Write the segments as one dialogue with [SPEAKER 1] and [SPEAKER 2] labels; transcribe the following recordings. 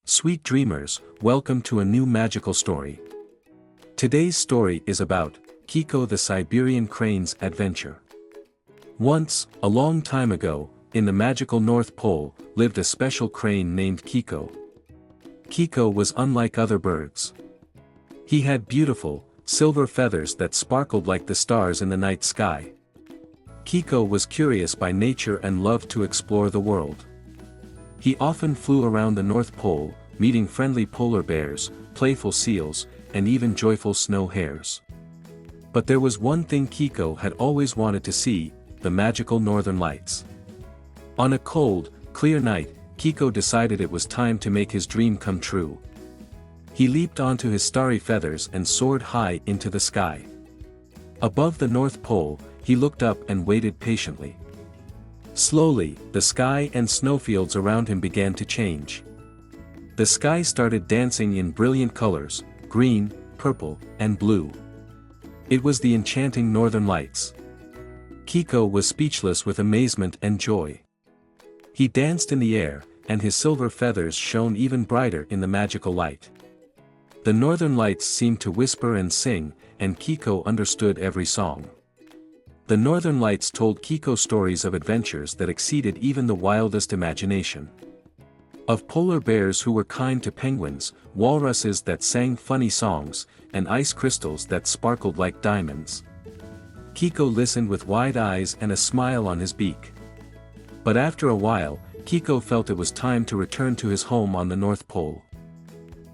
[SPEAKER 1] Sweet dreamers, welcome to a new magical story. Today's story is about Kiko the Siberian Crane's adventure. Once, a long time ago, in the magical North Pole, lived a special crane named Kiko. Kiko was unlike other birds. He had beautiful, silver feathers that sparkled like the stars in the night sky. Kiko was curious by nature and loved to explore the world. He often flew around the North Pole, meeting friendly polar bears, playful seals, and even joyful snow hares. But there was one thing Kiko had always wanted to see: the magical northern lights. On a cold, clear night, Kiko decided it was time to make his dream come true. He leaped onto his starry feathers and soared high into the sky. Above the North Pole, he looked up and waited patiently. Slowly, the sky and snowfields around him began to change. The sky started dancing in brilliant colors: green, purple, and blue. It was the enchanting northern lights. Kiko was speechless with amazement and joy. He danced in the air, and his silver feathers shone even brighter in the magical light. The northern lights seemed to whisper and sing, and Kiko understood every song. The northern lights told Kiko stories of adventures that exceeded even the wildest imagination. Of polar bears who were kind to penguins, walruses that sang funny songs, and ice crystals that sparkled like diamonds. Kiko listened with wide eyes and a smile on his beak. But after a while, Kiko felt it was time to return to his home on the North Pole.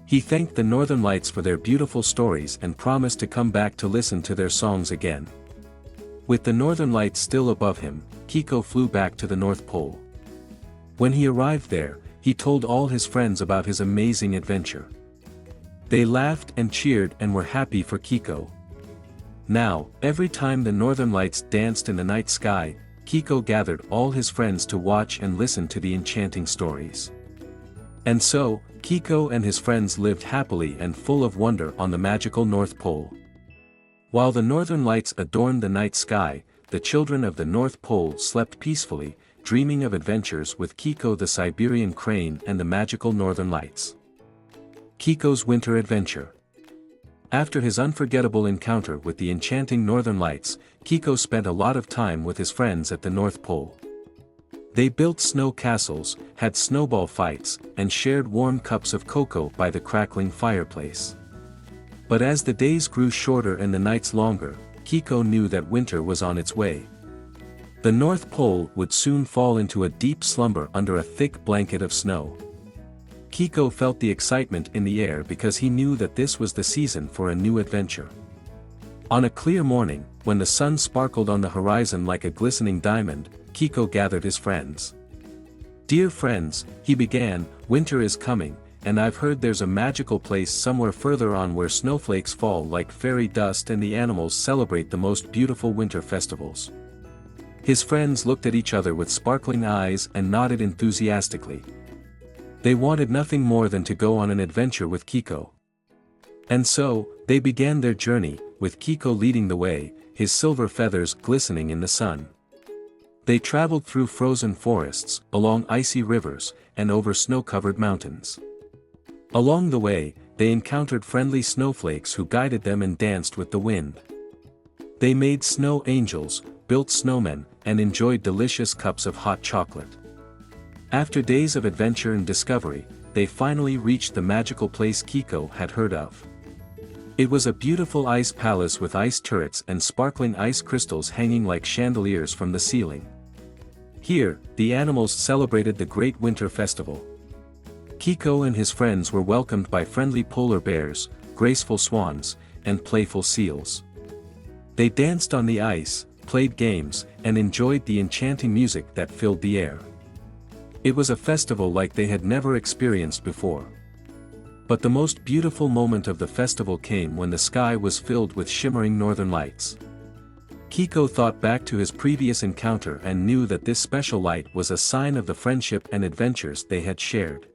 [SPEAKER 1] He thanked the northern lights for their beautiful stories and promised to come back to listen to their songs again. With the northern lights still above him, Kiko flew back to the North Pole. When he arrived there, he told all his friends about his amazing adventure. They laughed and cheered and were happy for Kiko. Now, every time the northern lights danced in the night sky, Kiko gathered all his friends to watch and listen to the enchanting stories. And so, Kiko and his friends lived happily and full of wonder on the magical North Pole. While the northern lights adorned the night sky, the children of the North Pole slept peacefully, dreaming of adventures with Kiko the Siberian Crane and the magical northern lights. Kiko's winter adventure. After his unforgettable encounter with the enchanting northern lights, Kiko spent a lot of time with his friends at the North Pole. They built snow castles, had snowball fights, and shared warm cups of cocoa by the crackling fireplace. But as the days grew shorter and the nights longer, Kiko knew that winter was on its way. The North Pole would soon fall into a deep slumber under a thick blanket of snow. Kiko felt the excitement in the air because he knew that this was the season for a new adventure. On a clear morning, when the sun sparkled on the horizon like a glistening diamond, Kiko gathered his friends. "Dear friends," he began, "winter is coming, and I've heard there's a magical place somewhere further on where snowflakes fall like fairy dust and the animals celebrate the most beautiful winter festivals." His friends looked at each other with sparkling eyes and nodded enthusiastically. They wanted nothing more than to go on an adventure with Kiko. And so, they began their journey, with Kiko leading the way, his silver feathers glistening in the sun. They traveled through frozen forests, along icy rivers, and over snow-covered mountains. Along the way, they encountered friendly snowflakes who guided them and danced with the wind. They made snow angels, built snowmen, and enjoyed delicious cups of hot chocolate. After days of adventure and discovery, they finally reached the magical place Kiko had heard of. It was a beautiful ice palace with ice turrets and sparkling ice crystals hanging like chandeliers from the ceiling. Here, the animals celebrated the great winter festival. Kiko and his friends were welcomed by friendly polar bears, graceful swans, and playful seals. They danced on the ice, played games, and enjoyed the enchanting music that filled the air. It was a festival like they had never experienced before. But the most beautiful moment of the festival came when the sky was filled with shimmering northern lights. Kiko thought back to his previous encounter and knew that this special light was a sign of the friendship and adventures they had shared.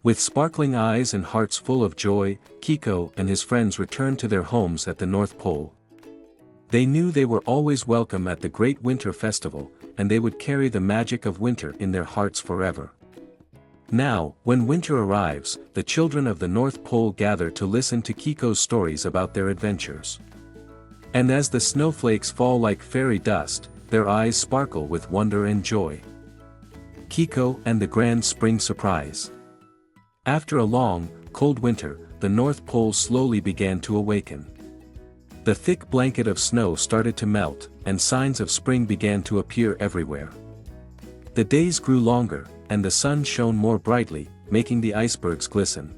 [SPEAKER 1] With sparkling eyes and hearts full of joy, Kiko and his friends returned to their homes at the North Pole. They knew they were always welcome at the great winter festival, and they would carry the magic of winter in their hearts forever. Now, when winter arrives, the children of the North Pole gather to listen to Kiko's stories about their adventures. And as the snowflakes fall like fairy dust, their eyes sparkle with wonder and joy. Kiko and the Grand Spring Surprise. After a long, cold winter, the North Pole slowly began to awaken. The thick blanket of snow started to melt, and signs of spring began to appear everywhere. The days grew longer, and the sun shone more brightly, making the icebergs glisten.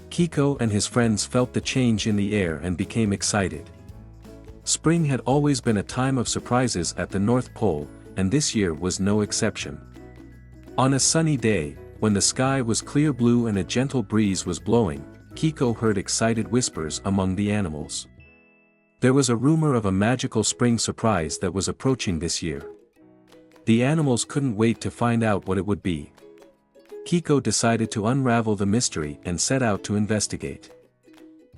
[SPEAKER 1] Kiko and his friends felt the change in the air and became excited. Spring had always been a time of surprises at the North Pole, and this year was no exception. On a sunny day, when the sky was clear blue and a gentle breeze was blowing, Kiko heard excited whispers among the animals. There was a rumor of a magical spring surprise that was approaching this year. The animals couldn't wait to find out what it would be. Kiko decided to unravel the mystery and set out to investigate.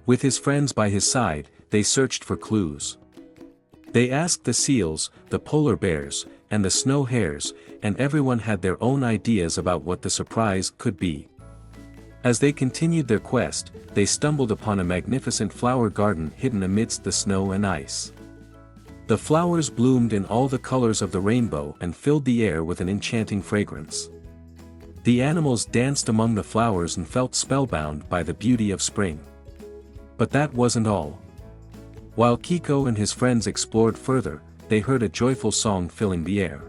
[SPEAKER 1] With his friends by his side, they searched for clues. They asked the seals, the polar bears, and the snow hares, and everyone had their own ideas about what the surprise could be. As they continued their quest, they stumbled upon a magnificent flower garden hidden amidst the snow and ice. The flowers bloomed in all the colors of the rainbow and filled the air with an enchanting fragrance. The animals danced among the flowers and felt spellbound by the beauty of spring. But that wasn't all. While Kiko and his friends explored further, they heard a joyful song filling the air.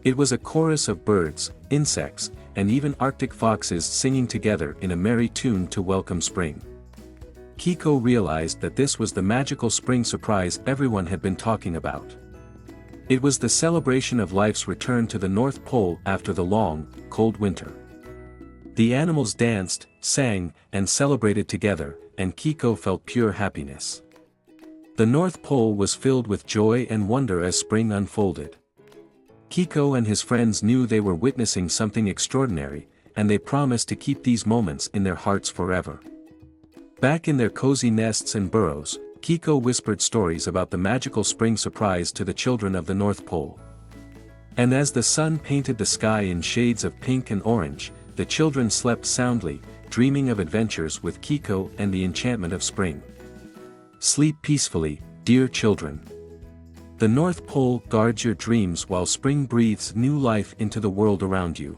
[SPEAKER 1] It was a chorus of birds, insects, and even Arctic foxes singing together in a merry tune to welcome spring. Kiko realized that this was the magical spring surprise everyone had been talking about. It was the celebration of life's return to the North Pole after the long, cold winter. The animals danced, sang, and celebrated together, and Kiko felt pure happiness. The North Pole was filled with joy and wonder as spring unfolded. Kiko and his friends knew they were witnessing something extraordinary, and they promised to keep these moments in their hearts forever. Back in their cozy nests and burrows, Kiko whispered stories about the magical spring surprise to the children of the North Pole. And as the sun painted the sky in shades of pink and orange, the children slept soundly, dreaming of adventures with Kiko and the enchantment of spring. Sleep peacefully, dear children. The North Pole guards your dreams while spring breathes new life into the world around you.